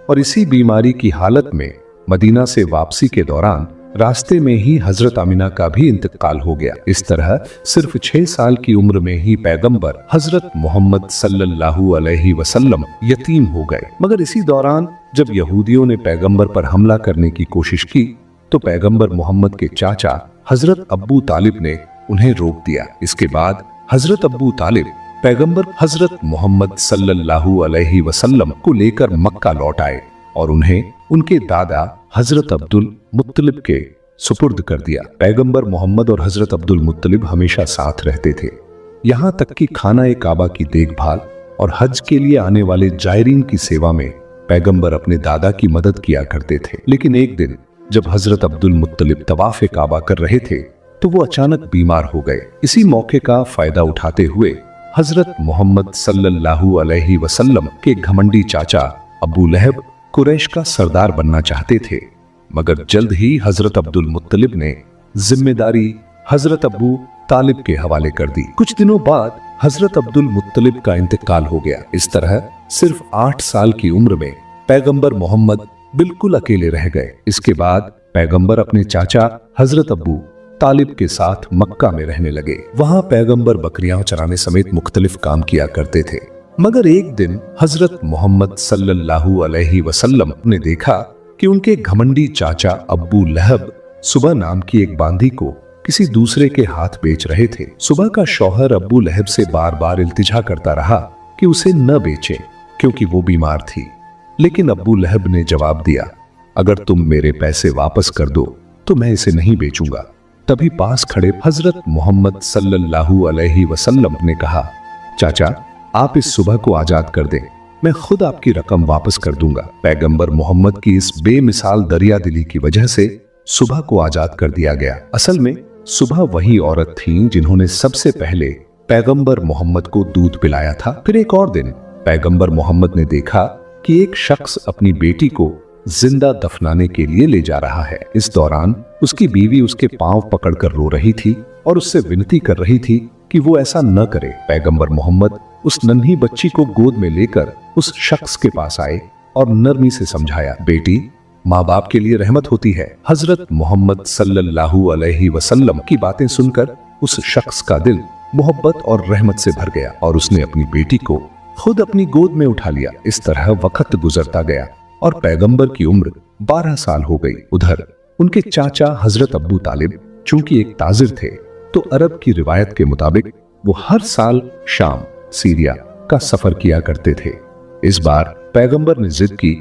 और इसी बीमारी की हालत में मदीना से वापसी के दौरान रास्ते में ही हजरत आमिना का भी इंतकाल हो गया। इस तरह सिर्फ 6 साल की उम्र में ही पैगंबर हजरत मोहम्मद सल्लल्लाहु अलैहि वसल्लम यतीम हो गए। मगर इसी दौरान जब यहूदियों ने पैगंबर पर हमला करने की कोशिश की तो पैगंबर मोहम्मद के चाचा हजरत अब्बू तालिब ने उन्हें रोक दिया। इसके बाद हजरत अब्बू तालिब पैगंबर हजरत मोहम्मद सल्लल्लाहु अलैहि वसल्लम को लेकर मक्का लौट आए और उन्हें उनके दादा हजरत अब्दुल मुत्तलिब के सुपुर्द कर दिया। पैगंबर मोहम्मद और हजरत अब्दुल मुत्तलिब हमेशा साथ रहते थे, यहाँ तक कि खाना काबा की देखभाल और हज के लिए आने वाले जायरीन की सेवा में पैगंबर अपने दादा की मदद किया करते थे। लेकिन एक दिन जब हजरत अब्दुल मुत्तलिब तवाफ काबा कर रहे थे तो वो अचानक बीमार हो गए। इसी मौके का फायदा उठाते हुए हजरत मोहम्मद सल्लल्लाहु अलैहि वसल्लम के घमंडी चाचा अबू लहब कुरैश का सरदार बनना चाहते थे, मगर जल्द ही हजरत अब्दुल मुत्तलिब ने जिम्मेदारी हजरत अब्बू तालिब के हवाले कर दी। कुछ दिनों बाद हजरत अब्दुल मुत्तलिब का इंतकाल हो गया। इस तरह सिर्फ 8 साल की उम्र में पैगंबर मोहम्मद बिल्कुल अकेले रह गए। इसके बाद पैगंबर अपने चाचा हजरत अब्बू तालिब के साथ मक्का में रहने लगे। वहां पैगंबर बकरियां चराने समेत मुख्तलिफ काम किया करते थे। मगर एक दिन हजरत मोहम्मद सल्लल्लाहु अलैहि वसल्लम ने देखा कि उनके घमंडी चाचा अब्बू लहब सुबह नाम की एक बांदी को किसी दूसरे के हाथ बेच रहे थे। सुबह का शौहर अब्बू लहब से बार बार इल्तिजा करता रहा कि उसे न बेचे क्योंकि वो बीमार थी, लेकिन अब्बू लहब ने जवाब दिया, अगर तुम मेरे पैसे वापस कर दो तो मैं इसे नहीं बेचूंगा। तभी पास खड़े हजरत मोहम्मद सल्लल्लाहु अलैहि वसल्लम ने कहा, चाचा आप इस सुबह को आजाद कर दें, मैं खुद आपकी रकम वापस कर दूंगा। पैगंबर मोहम्मद की इस बेमिसाल दरिया दिली की वजह से सुबह को आजाद कर दिया गया। असल में सुबह वही औरत थी जिन्होंने सबसे पहले पैगंबर मोहम्मद को दूध पिलाया था। फिर एक और दिन पैगंबर मोहम्मद ने देखा कि एक शख्स अपनी बेटी को जिंदा दफनाने के लिए ले जा रहा है। इस दौरान उसकी बीवी उसके पांव पकड़कर रो रही थी और उससे विनती कर रही थी कि वो ऐसा न करे। पैगंबर मोहम्मद उस नन्ही बच्ची को गोद में लेकर उस शख्स के पास आए और नरमी से समझाया, बेटी माँ बाप के लिए रहमत होती है। हजरत मोहम्मद सल्लल्लाहु अलैहि वसल्लम की बातें सुनकर उस शख्स का दिल मोहब्बत और रहमत से भर गया और उसने अपनी बेटी को खुद अपनी गोद में उठा लिया। इस तरह वक्त गुजरता गया और पैगंबर की उम्र 12 साल हो गई। उधर उनके चाचा हजरत अब्बू तालिब चूंकि एक ताजिर थे तो अरब की रिवायत के मुताबिक वो हर साल शाम सीरिया का सफर किया करते थे। इस बार पैगंबर ने जिद की